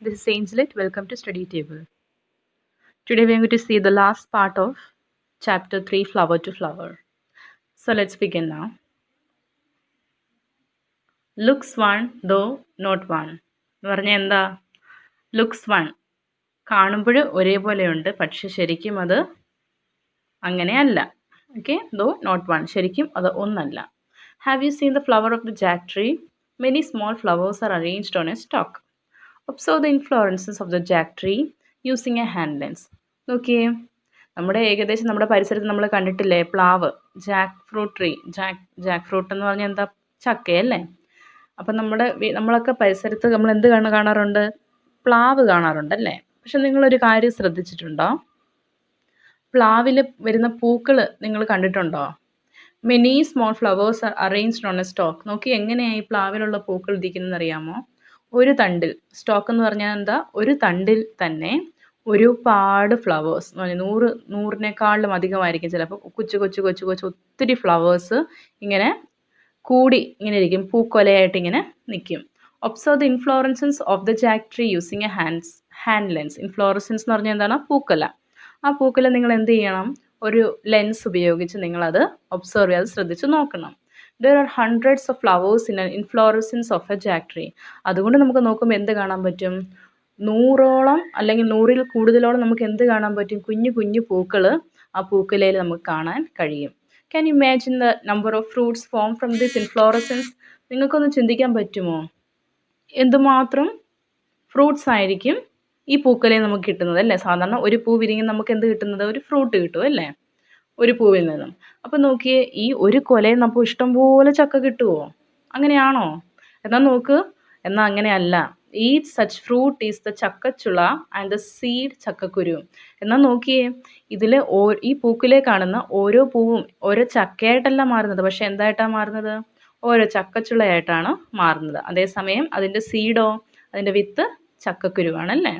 this is Angelet. Welcome to Study Table. Today we are going to see the last part of Chapter 3, Flower to Flower. So let's begin now. Looks one, though not one. എന്ന് പറഞ്ഞാൽ എന്താ? Looks one കാണുമ്പോൾ ഒരേപോലെയുണ്ട്, പക്ഷെ ശരിക്കും അത് അങ്ങനെയല്ല. Okay, though not one, ശരിക്കും അത് ഒന്നല്ല. Have you seen the flower of the jack tree? Many small flowers are arranged on a stalk. Observe the inflorescences of the jack tree using a hand lens. നോക്കിയേ, ഏകദേശം നമ്മുടെ പരിസരത്ത് നമ്മൾ കണ്ടിട്ടില്ലേ പ്ലാവ്, jack fruit tree. Jack fruit എന്ന് പറഞ്ഞാൽ എന്താ? ചക്കയല്ലേ. അപ്പം നമ്മളൊക്കെ പരിസരത്ത് നമ്മൾ എന്ത് കാണാറുണ്ട്? പ്ലാവ് കാണാറുണ്ടല്ലേ. പക്ഷെ നിങ്ങളൊരു കാര്യം ശ്രദ്ധിച്ചിട്ടുണ്ടോ? പ്ലാവിൽ വരുന്ന പൂക്കൾ നിങ്ങൾ കണ്ടിട്ടുണ്ടോ? Many small flowers are arranged on a stock. നോക്കി, എങ്ങനെയാണ് ഈ പ്ലാവിലുള്ള പൂക്കൾ ഇരിക്കുന്നതെന്ന് അറിയാമോ? ഒരു തണ്ടിൽ, സ്റ്റോക്ക് എന്ന് പറഞ്ഞാൽ എന്താ? ഒരു തണ്ടിൽ തന്നെ ഒരുപാട് ഫ്ലവേഴ്സ് എന്ന് പറഞ്ഞാൽ നൂറിനേക്കാളും അധികമായിരിക്കും ചിലപ്പോൾ. കൊച്ചു ഒത്തിരി ഫ്ലവേഴ്സ് ഇങ്ങനെ കൂടി ഇങ്ങനെ ഇരിക്കും, പൂക്കൊലയായിട്ട് ഇങ്ങനെ നിൽക്കും. Observe the inflorescences of the jack tree using a hand lens. Inflorescences എന്ന് പറഞ്ഞാൽ എന്താണ്? പൂക്കൊല. ആ പൂക്കൊല നിങ്ങൾ എന്ത് ചെയ്യണം? ഒരു ലെൻസ് ഉപയോഗിച്ച് നിങ്ങളത് ഒബ്സർവ് ചെയ്ത് ശ്രദ്ധിച്ച് നോക്കണം. There are hundreds of flowers in an inflorescence of a jack tree. അതുകൊണ്ട് നമുക്ക് നോക്കുമ്പോൾ എന്ത് കാണാൻ പറ്റും? 100ഓളം അല്ലെങ്കിൽ 100ൽ കൂടുതലോളം നമുക്ക് എന്ത് കാണാൻ പറ്റും? കുഞ്ഞു പൂക്കൾ ആ പൂക്കുലയിൽ നമുക്ക് കാണാൻ കഴിയും. Can you imagine the number of fruits formed from this inflorescence? നിങ്ങൾക്കൊന്ന് ചിന്തിക്കാൻ പറ്റുമോ? എന്തുമാത്രം ഫ്രൂട്ട്സ് ആയിരിക്കും ഈ പൂക്കുലയിൽ നമുക്ക് കിട്ടുന്നത് അല്ലേ? സാധാരണ ഒരു പൂ വിരിഞ്ഞ് നമുക്ക് എന്ത് കിട്ടുന്നത്? ഒരു ഫ്രൂട്ട് കിട്ടും അല്ലേ, ഒരു പൂവിൽ നിന്നും. അപ്പം നോക്കിയേ, ഈ ഒരു കൊലയിൽ നമുക്ക് ഇഷ്ടംപോലെ ചക്ക കിട്ടുമോ? അങ്ങനെയാണോ? എന്നാൽ നോക്ക്, എന്നാൽ അങ്ങനെയല്ല. Each such fruit is the ചക്കച്ചുള ആൻഡ് ദ സീഡ് ചക്കക്കുരു. എന്നാൽ നോക്കിയേ, ഇതിൽ ഈ പൂക്കിലേ കാണുന്ന ഓരോ പൂവും ഓരോ ചക്കയായിട്ടല്ല മാറുന്നത്, പക്ഷെ എന്തായിട്ടാണ് മാറുന്നത്? ഓരോ ചക്കച്ചുളയായിട്ടാണ് മാറുന്നത്. അതേസമയം അതിൻ്റെ സീഡോ, അതിൻ്റെ വിത്ത് ചക്കക്കുരുവാണല്ലേ.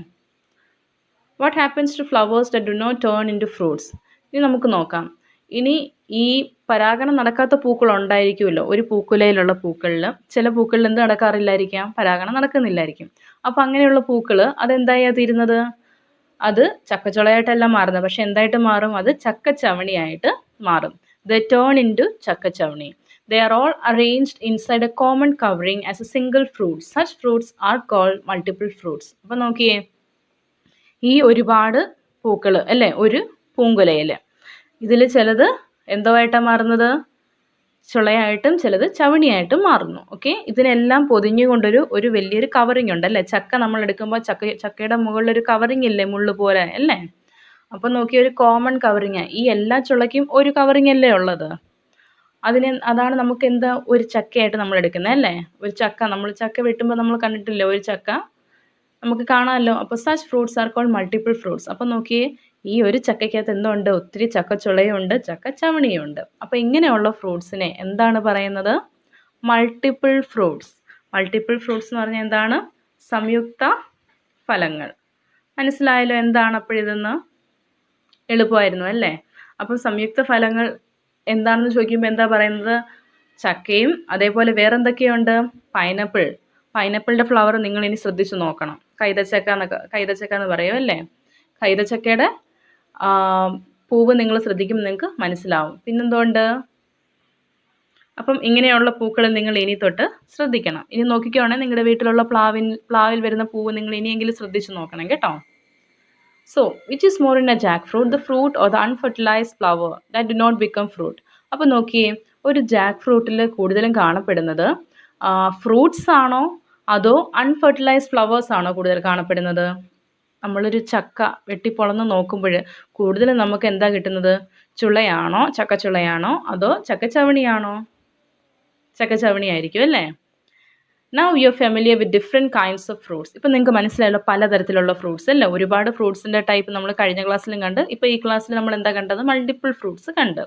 What happens to flowers that do not turn into fruits? ഇനി നമുക്ക് നോക്കാം. ഇനി ഈ പരാഗണം നടക്കാത്ത പൂക്കൾ ഉണ്ടായിരിക്കുമല്ലോ. ഒരു പൂക്കുലയിലുള്ള പൂക്കളിൽ ചില പൂക്കളിൽ എന്ത് നടക്കാറില്ലായിരിക്കാം? പരാഗണം നടക്കുന്നില്ലായിരിക്കും. അപ്പോൾ അങ്ങനെയുള്ള പൂക്കൾ അതെന്തായാ തീരുന്നത്? അത് ചക്കച്ചുളയായിട്ടല്ല മാറുന്നത്, പക്ഷെ എന്തായിട്ട് മാറും? അത് ചക്കച്ചവണിയായിട്ട് മാറും. ദ ടേൺ ഇൻ ടു ചക്കച്ചവണി. They are all arranged inside a common covering as a single fruit. Such fruits are called multiple fruits. അപ്പോൾ നോക്കിയേ, ഈ ഒരുപാട് പൂക്കൾ അല്ലേ ഒരു പൂങ്കുലയിൽ, ഇതിൽ ചിലത് എന്തോ ആയിട്ടാണ് മാറുന്നത്? ചുളയായിട്ടും ചിലത് ചവണിയായിട്ടും മാറുന്നു. ഓക്കെ, ഇതിനെല്ലാം പൊതിഞ്ഞുകൊണ്ടൊരു വലിയൊരു കവറിങ് ഉണ്ട് അല്ലേ. ചക്ക നമ്മൾ എടുക്കുമ്പോൾ ചക്കയുടെ മുകളിലൊരു കവറിങ് ഇല്ലേ, മുള്ളു പോലെ അല്ലേ. അപ്പം നോക്കിയ ഒരു കോമൺ കവറിങ്. ഈ എല്ലാ ചുളയ്ക്കും ഒരു കവറിങ് അല്ലേ ഉള്ളത്. അതാണ് നമുക്ക് എന്താ ഒരു ചക്കയായിട്ട് നമ്മൾ എടുക്കുന്നത് അല്ലേ. ഒരു ചക്ക, നമ്മൾ ചക്ക വെട്ടുമ്പോൾ നമ്മൾ കണ്ടിട്ടില്ലേ ഒരു ചക്ക നമുക്ക് കാണാമല്ലോ. അപ്പോൾ such fruits are called multiple fruits. അപ്പം നോക്കിയേ, ഈ ഒരു ചക്കയ്ക്കകത്ത് എന്തുണ്ട്? ഒത്തിരി ചക്കച്ചുളയുണ്ട്, ചക്കച്ചവണിയുണ്ട്. അപ്പോൾ ഇങ്ങനെയുള്ള ഫ്രൂട്ട്സിനെ എന്താണ് പറയുന്നത്? Multiple fruits. മൾട്ടിപ്പിൾ ഫ്രൂട്ട്സ് എന്ന് പറഞ്ഞാൽ എന്താണ്? സംയുക്ത ഫലങ്ങൾ. മനസ്സിലായല്ലോ എന്താണ് അപ്പോഴിതെന്ന്? എളുപ്പമായിരുന്നു അല്ലേ. അപ്പം സംയുക്ത ഫലങ്ങൾ എന്താണെന്ന് ചോദിക്കുമ്പോൾ എന്താ പറയുന്നത്? ചക്കയും അതേപോലെ വേറെന്തൊക്കെയുണ്ട്? പൈനാപ്പിളിൻ്റെ ഫ്ലവർ നിങ്ങൾ ഇനി ശ്രദ്ധിച്ച് നോക്കണം. കൈതച്ചക്ക എന്ന് പറയും അല്ലേ. കൈതച്ചക്കയുടെ പൂവ് നിങ്ങൾ ശ്രദ്ധിക്കുമ്പോൾ നിങ്ങൾക്ക് മനസ്സിലാവും. പിന്നെന്തുകൊണ്ട്? അപ്പം ഇങ്ങനെയുള്ള പൂക്കൾ നിങ്ങൾ ഇനി തൊട്ട് ശ്രദ്ധിക്കണം. ഇനി നോക്കിക്കുകയാണെങ്കിൽ നിങ്ങളുടെ വീട്ടിലുള്ള പ്ലാവിൽ വരുന്ന പൂവ് നിങ്ങൾ ഇനിയെങ്കിലും ശ്രദ്ധിച്ച് നോക്കണം കേട്ടോ. So, which is more in a jackfruit, the fruit or the unfertilized flower that do not become fruit? അപ്പോൾ നോക്കിയേ, ഒരു ജാക്ക് ഫ്രൂട്ടിൽ കൂടുതലും കാണപ്പെടുന്നത് ഫ്രൂട്ട്സ് ആണോ അതോ അൺഫെർട്ടിലൈസ്ഡ് ഫ്ലവേഴ്സ് ആണോ കൂടുതൽ കാണപ്പെടുന്നത്? നമ്മളൊരു ചക്ക വെട്ടിപ്പൊളന്ന് നോക്കുമ്പോൾ കൂടുതലും നമുക്ക് എന്താ കിട്ടുന്നത്? ചുളയാണോ, ചക്കച്ചുളയാണോ അതോ ചക്കച്ചവണിയാണോ? ചക്കച്ചവണിയായിരിക്കും അല്ലേ. Now you are familiar with different kinds of fruits. ഇപ്പം നിങ്ങൾക്ക് മനസ്സിലായല്ലോ പലതരത്തിലുള്ള ഫ്രൂട്ട്സ് അല്ലേ. ഒരുപാട് ഫ്രൂട്ട്സിൻ്റെ ടൈപ്പ് നമ്മൾ കഴിഞ്ഞ ക്ലാസ്സിലും കണ്ട്. ഇപ്പോൾ ഈ ക്ലാസ്സിൽ നമ്മൾ എന്താ കണ്ടത്? മൾട്ടിപ്പിൾ ഫ്രൂട്ട്സ് കണ്ട്.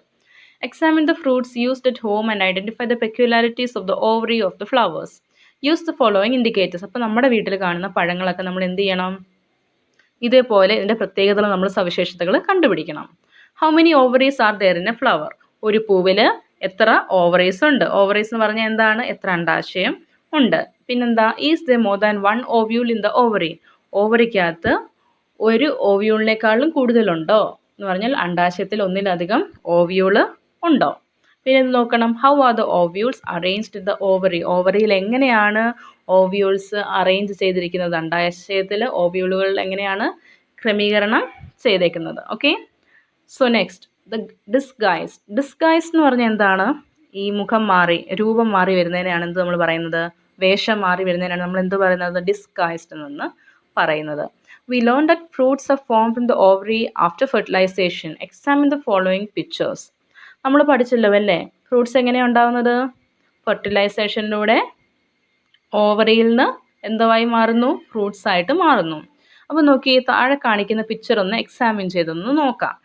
Examine the fruits used at home and identify the peculiarities of the ovary of the flowers. Use the following indicators. അപ്പോൾ നമ്മുടെ വീട്ടിൽ കാണുന്ന പഴങ്ങളൊക്കെ നമ്മൾ എന്ത് ചെയ്യണം? ഇതേപോലെ ഇതിൻ്റെ പ്രത്യേകതകൾ, നമ്മൾ സവിശേഷതകൾ കണ്ടുപിടിക്കണം. How many ovaries are there in a flower? ഒരു പൂവിൽ എത്ര ഓവറീസ് ഉണ്ട്? ഓവറീസ് എന്ന് പറഞ്ഞാൽ എന്താണ്? എത്ര അണ്ടാശയം ഉണ്ട്. പിന്നെന്താ? Is the more than one ovule in the ovary? ഓവറിക്കകത്ത് ഒരു ഓവ്യൂളിനേക്കാളും കൂടുതലുണ്ടോ എന്ന് പറഞ്ഞാൽ അണ്ടാശയത്തിൽ ഒന്നിലധികം ഓവ്യൂള് ഉണ്ടോ. പിന്നെ ഇത് നോക്കണം, how are the ovules arranged in the ovary. ഓവറിയിൽ എങ്ങനെയാണ് ഓവ്യൂൾസ് അറേഞ്ച് ചെയ്തിരിക്കുന്നത്, അണ്ടാശയത്തിൽ ഓവ്യൂളുകളിൽ എങ്ങനെയാണ് ക്രമീകരണം ചെയ്തേക്കുന്നത്. Okay, so next the disguise. Disguise എന്ന് പറഞ്ഞാൽ എന്താണ്? ഈ മുഖം മാറി രൂപം മാറി വരുന്നതിനാണ് എന്ത് നമ്മൾ പറയുന്നത്? വേഷം മാറി വരുന്നതിനാണ് നമ്മൾ എന്ത് പറയുന്നത്? ഡിസ്ഗൈസ്ഡ് എന്ന് പറയുന്നത്. We learned that fruits are formed from the ovary after fertilization. Examine the following pictures. നമ്മൾ പഠിച്ചല്ലോ അല്ലേ, ഫ്രൂട്ട്സ് എങ്ങനെയാണ് ഉണ്ടാകുന്നത്? ഫെർട്ടിലൈസേഷനിലൂടെ ഓവറിയിൽ നിന്ന് എന്തായി മാറുന്നു? ഫ്രൂട്ട്സ് ആയിട്ട് മാറുന്നു. അപ്പോൾ നോക്കി, താഴെ കാണിക്കുന്ന പിക്ചർ ഒന്ന് എക്സാമിൻ ചെയ്തൊന്ന് നോക്കാം.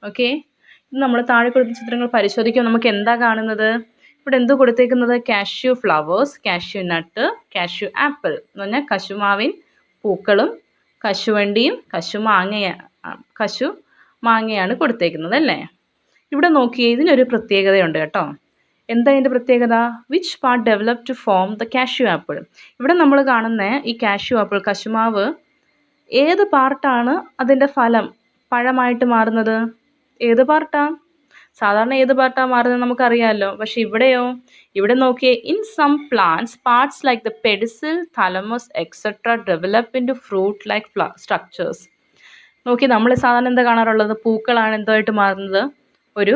ഓക്കെ, ഇത് നമ്മൾ താഴെ കൊടുത്ത ചിത്രങ്ങൾ പരിശോധിക്കുമ്പോൾ നമുക്ക് എന്താ കാണുന്നത്? ഇവിടെ എന്ത് കൊടുത്തേക്കുന്നത്? Cashew flowers, cashew nut, cashew apple എന്ന് പറഞ്ഞാൽ കശുമാവിൻ പൂക്കളും കശുവണ്ടിയും കശു മാങ്ങയാണ് കൊടുത്തേക്കുന്നത് അല്ലേ. ഇവിടെ നോക്കിയേ, ഇതിനൊരു പ്രത്യേകതയുണ്ട് കേട്ടോ. എന്താ ഇതിൻ്റെ പ്രത്യേകത? Which part develop to form the cashew apple. ഇവിടെ നമ്മൾ കാണുന്ന ഈ കാഷ്യൂ ആപ്പിൾ കശുമാവ് ഏത് പാർട്ടാണ് അതിൻ്റെ ഫലം പഴമായിട്ട് മാറുന്നത്? ഏത് പാർട്ടാണ്? സാധാരണ ഏത് പാർട്ടാണ് മാറുന്നത് നമുക്കറിയാമല്ലോ. പക്ഷെ ഇവിടെയോ? ഇവിടെ നോക്കിയേ, in some plants parts like the pedicel, thalamus etcetera develop into fruit like structures. നോക്കി, നമ്മൾ സാധാരണ എന്താ കാണാറുള്ളത്? പൂക്കളാണ് എന്തായിട്ട് മാറുന്നത്? ഒരു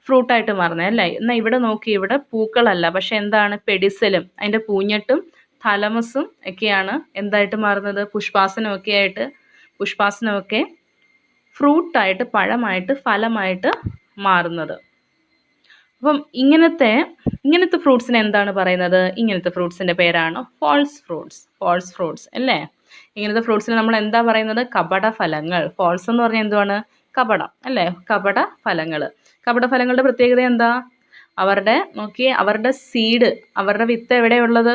ഫ്രൂട്ടായിട്ട് മാറുന്നത് അല്ലേ. എന്നാൽ ഇവിടെ നോക്കി, ഇവിടെ പൂക്കളല്ല, പക്ഷെ എന്താണ്? പെഡിസലും അതിൻ്റെ പൂഞ്ഞെട്ടും തലമസും ഒക്കെയാണ് എന്തായിട്ട് മാറുന്നത്? പുഷ്പാസനമൊക്കെ ഫ്രൂട്ടായിട്ട്, പഴമായിട്ട്, ഫലമായിട്ട് മാറുന്നത്. അപ്പം ഇങ്ങനത്തെ ഫ്രൂട്ട്സിനെ എന്താണ് പറയുന്നത്? ഇങ്ങനത്തെ ഫ്രൂട്ട്സിൻ്റെ പേരാണ് ഫാൾസ് ഫ്രൂട്ട്സ് അല്ലേ. ഇങ്ങനത്തെ ഫ്രൂട്ട്സിനെ നമ്മൾ എന്താ പറയുന്നത്? കപടഫലങ്ങൾ. ഫാൾസ് എന്ന് പറഞ്ഞാൽ എന്തുവാണ്? കപടം അല്ലേ. കപടഫലങ്ങളുടെ പ്രത്യേകത എന്താ? അവരുടെ സീഡ്, അവരുടെ വിത്ത് എവിടെയുള്ളത്?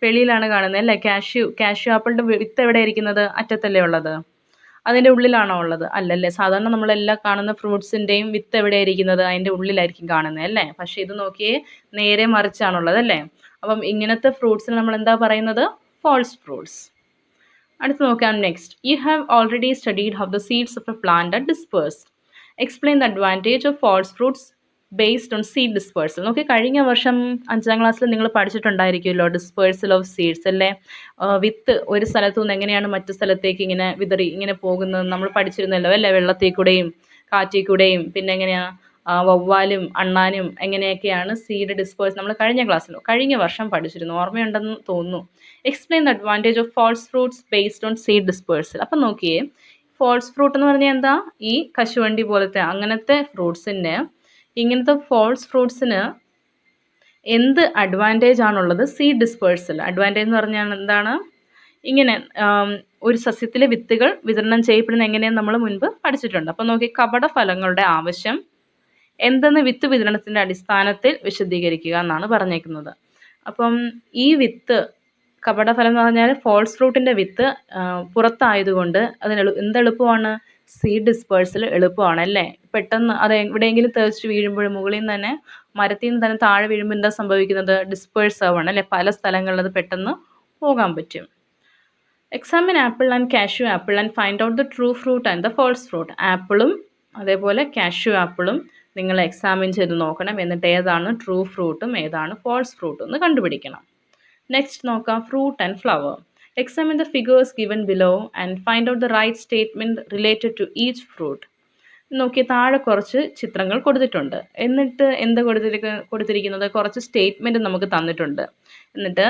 വെളിയിലാണ് കാണുന്നത് അല്ലേ. കാഷ്യൂ ആപ്പിളിൻ്റെ വിത്ത് എവിടെ ഇരിക്കുന്നത്? അറ്റത്തല്ലേ ഉള്ളത്? അതിൻ്റെ ഉള്ളിലാണോ ഉള്ളത്? അല്ലല്ലേ. സാധാരണ നമ്മളെല്ലാം കാണുന്ന ഫ്രൂട്ട്സിൻ്റെയും വിത്ത് എവിടെയാണ് ഇരിക്കുന്നത്? അതിൻ്റെ ഉള്ളിലായിരിക്കും കാണുന്നത് അല്ലേ. പക്ഷേ ഇത് നോക്കിയേ, നേരെ മറിച്ചാണുള്ളത് അല്ലേ. അപ്പം ഇങ്ങനത്തെ ഫ്രൂട്ട്സിന് നമ്മൾ എന്താ പറയുന്നത്? False fruits. അടുത്ത് നോക്കാം. Next, you have already studied how the seeds of a plant are dispersed. Explain the advantage of false fruits based on seed dispersal. നോക്കി, കഴിഞ്ഞ വർഷം 5ാം ക്ലാസ്സിൽ നിങ്ങൾ പഠിച്ചിട്ടുണ്ടായിരിക്കുമല്ലോ ഡിസ്പേഴ്സൽ ഓഫ് സീഡ്സ് അല്ലേ. വിത്ത് ഒരു സ്ഥലത്തു നിന്ന് എങ്ങനെയാണ് മറ്റു സ്ഥലത്തേക്ക് ഇങ്ങനെ വിതറി ഇങ്ങനെ പോകുന്നത് നമ്മൾ പഠിച്ചിരുന്നല്ലോ അല്ലേ. വെള്ളത്തിൽ കൂടെയും കാറ്റിൽ കൂടെയും പിന്നെ എങ്ങനെയാണ് വവ്വാലും അണ്ണാനും എങ്ങനെയൊക്കെയാണ് സീഡ് ഡിസ്പേഴ്സ് നമ്മൾ കഴിഞ്ഞ വർഷം പഠിച്ചിരുന്നു. ഓർമ്മയുണ്ടെന്ന് തോന്നുന്നു. Explain the advantage of false fruits based on seed dispersal. അപ്പം നോക്കിയേ, ഫാൾസ് ഫ്രൂട്ട് എന്ന് പറഞ്ഞാൽ എന്താ? ഈ കശുവണ്ടി പോലത്തെ അങ്ങനത്തെ ഫ്രൂട്ട്സിൻ്റെ, ഇങ്ങനത്തെ ഫാൾസ് ഫ്രൂട്ട്സിന് എന്ത് അഡ്വാൻറ്റേജ് ആണുള്ളത്? Seed dispersal. അഡ്വാൻറ്റേജ് എന്ന് പറഞ്ഞാൽ എന്താണ്? ഇങ്ങനെ ഒരു സസ്യത്തിലെ വിത്തുകൾ വിതരണം ചെയ്യപ്പെടുന്ന എങ്ങനെയെന്ന് നമ്മൾ മുൻപ് പഠിച്ചിട്ടുണ്ട്. അപ്പം നോക്കി, കപടഫലങ്ങളുടെ ആവശ്യം എന്തെന്ന് വിത്ത് വിതരണത്തിൻ്റെ അടിസ്ഥാനത്തിൽ വിശദീകരിക്കുക എന്നാണ് പറഞ്ഞേക്കുന്നത്. അപ്പം ഈ വിത്ത്, കപടഫലം എന്ന് പറഞ്ഞാൽ ഫാൾസ് ഫ്രൂട്ടിൻ്റെ വിത്ത് പുറത്തായതുകൊണ്ട് അതിന് എന്തെളുപ്പമാണ്? സീഡ് ഡിസ്പേഴ്സൽ എളുപ്പമാണ് അല്ലേ. പെട്ടെന്ന് അത് എവിടെയെങ്കിലും തെറിച്ച് വീഴുമ്പോൾ മുകളിൽ നിന്ന് തന്നെ, മരത്തിൽ നിന്ന് തന്നെ താഴെ വീഴുമ്പോൾ എന്താ സംഭവിക്കുന്നത്? ഡിസ്പേഴ്സ് ആവുകയാണ് അല്ലേ. പല സ്ഥലങ്ങളിൽ അത് പെട്ടെന്ന് പോകാൻ പറ്റും. Examine apple and cashew apple and find out the true fruit and the false fruit. ആപ്പിളും അതേപോലെ കാഷ്യൂ ആപ്പിളും നിങ്ങൾ എക്സാമിൻ ചെയ്ത് നോക്കണം. എന്നിട്ട് ഏതാണ് ട്രൂ ഫ്രൂട്ടും ഏതാണ് ഫാൾസ് ഫ്രൂട്ടും എന്ന് കണ്ടുപിടിക്കണം. നെക്സ്റ്റ് നോക്കാം, fruit and flower. Examine the figures given below and find out the right statement related to each fruit. നോക്കി, താഴെ കുറച്ച് ചിത്രങ്ങൾ കൊടുത്തിട്ടുണ്ട്. എന്നിട്ട് എന്താ കൊടുത്തിരിക്കുന്നത്? കുറച്ച് സ്റ്റേറ്റ്മെൻറ്റ് നമുക്ക് തന്നിട്ടുണ്ട്. എന്നിട്ട്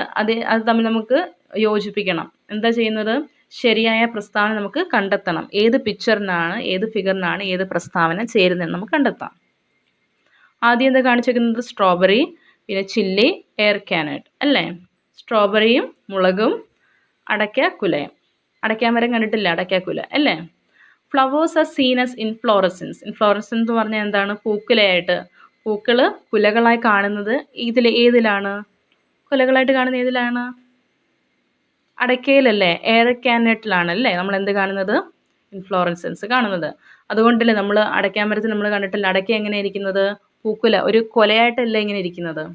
അത് തമ്മിൽ നമുക്ക് യോജിപ്പിക്കണം. എന്താ ചെയ്യുന്നത്? ശരിയായ പ്രസ്താവന നമുക്ക് കണ്ടെത്തണം. ഏത് പിക്ചറിനാണ്, ഏത് ഫിഗറിനാണ് ഏത് പ്രസ്താവന ചേരുന്നതെന്ന് നമുക്ക് കണ്ടെത്താം. ആദ്യം എന്താ കാണിച്ചിരിക്കുന്നത്? സ്ട്രോബെറി, പിന്നെ ചില്ലി, എയർ ക്യാനറ്റ് അല്ലേ. സ്ട്രോബെറിയും മുളകും അടയ്ക്കാക്കുലയും. അടയ്ക്കാമരം കണ്ടിട്ടില്ല? അടയ്ക്കാക്കുല അല്ലേ. Flowers are scene as inflorescence. Inflorescence എന്ന് പറഞ്ഞാൽ എന്താണ്? പൂക്കുലയായിട്ട്. പൂക്കൾ കുലകളായി കാണുന്നത് ഏതിലാണ്? കുലകളായിട്ട് കാണുന്നത് ഏതിലാണ്? അടയ്ക്കയിലല്ലേ, എയർ ക്യാനറ്റിലാണല്ലേ നമ്മൾ എന്ത് കാണുന്നത്? ഇൻഫ്ലോറസൻസ് കാണുന്നത്. അതുകൊണ്ടല്ലേ നമ്മൾ അടയ്ക്കാമരത്തിൽ നമ്മൾ കണ്ടിട്ടില്ല അടയ്ക്ക എങ്ങനെ ഇരിക്കുന്നത്? പൂക്കുല ഒരു കൊലയായിട്ടല്ല ഇങ്ങനെ ഇരിക്കുന്നത്.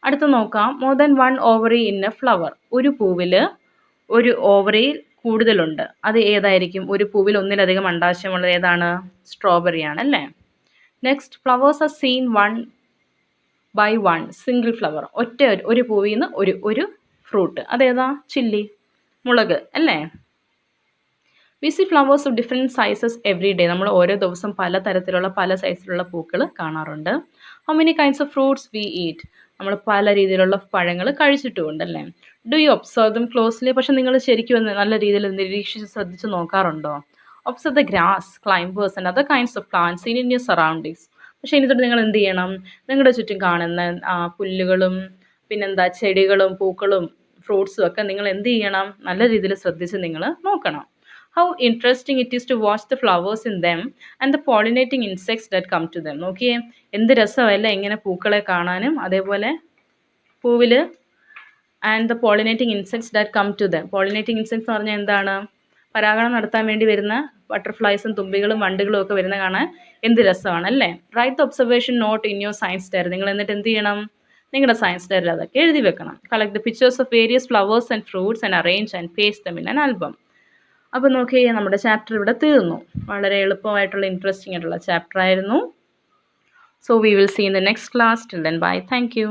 അടുത്ത് നോക്കാം, more than one ovary in A flower. ഒരു പൂവിൽ, ഒരു ഓവറിയിൽ കൂടുതലുണ്ട്. അത് ഏതായിരിക്കും? ഒരു പൂവിൽ ഒന്നിലധികം അണ്ഡാശയമുള്ളത് ഏതാണ്? സ്ട്രോബെറി ആണ് അല്ലേ? Next, flowers are seen one by one single flower. ഒരു പൂവിൽ നിന്ന് ഒരു ഫ്രൂട്ട്. അതേതാ? ചില്ലി, മുളക് അല്ലേ? We see flowers of different sizes every day. നമ്മൾ ഓരോ ദിവസം പല തരത്തിലുള്ള പല സൈസിലുള്ള പൂക്കൾ കാണാറുണ്ട്. How many kinds of fruits we eat. നമ്മൾ പല രീതിയിലുള്ള പഴങ്ങൾ കഴിച്ചിട്ടുമുണ്ട് അല്ലേ? Do you observe them closely. പക്ഷെ നിങ്ങൾ ശരിക്കും ഒന്ന് നല്ല രീതിയിൽ നിരീക്ഷിച്ച് ശ്രദ്ധിച്ച് നോക്കാറുണ്ടോ? Observe the grass, climbers and other kinds of plants in your surroundings. പക്ഷേ എന്നിട്ട് നിങ്ങൾ എന്ത് ചെയ്യണം? നിങ്ങളുടെ ചുറ്റും കാണുന്ന പുല്ലുകളും പിന്നെന്താ ചെടികളും പൂക്കളും ഫ്രൂട്ട്സും ഒക്കെ നിങ്ങൾ എന്ത് ചെയ്യണം? നല്ല രീതിയിൽ ശ്രദ്ധിച്ച് നിങ്ങൾ നോക്കണം. How interesting it is to watch the flowers in them and the pollinating insects that come to them. നോക്കിയേ, എന്ത് രസമല്ലേ ഇങ്ങനെ പൂക്കളെ കാണാനും അതേപോലെ പൂവിൽ and the pollinating insects that come to them. Pollinating insects എന്ന് പറഞ്ഞാൽ എന്താണ്? പരാഗണം നടത്താൻ വേണ്ടി വരുന്ന ബട്ടർഫ്ലൈസും തുമ്പികളും വണ്ടുകളും ഒക്കെ വരുന്ന കാണാൻ എന്ത് രസമാണ് അല്ലേ? Write the observation note in your science diary. നിങ്ങൾ എന്നിട്ട് എന്ത് ചെയ്യണം? നിങ്ങളുടെ സയൻസ് ഡയറിയിൽ അതൊക്കെ എഴുതി വെക്കണം. Collect the pictures of various flowers and fruits and arrange and paste them in an album. അപ്പോൾ നോക്കിയേ, നമ്മുടെ ചാപ്റ്റർ ഇവിടെ തീർന്നു. വളരെ എളുപ്പമായിട്ടുള്ള ഇൻട്രസ്റ്റിംഗ് ആയിട്ടുള്ള ചാപ്റ്റർ ആയിരുന്നു. So we will see in the next class. Till then bye. Thank U.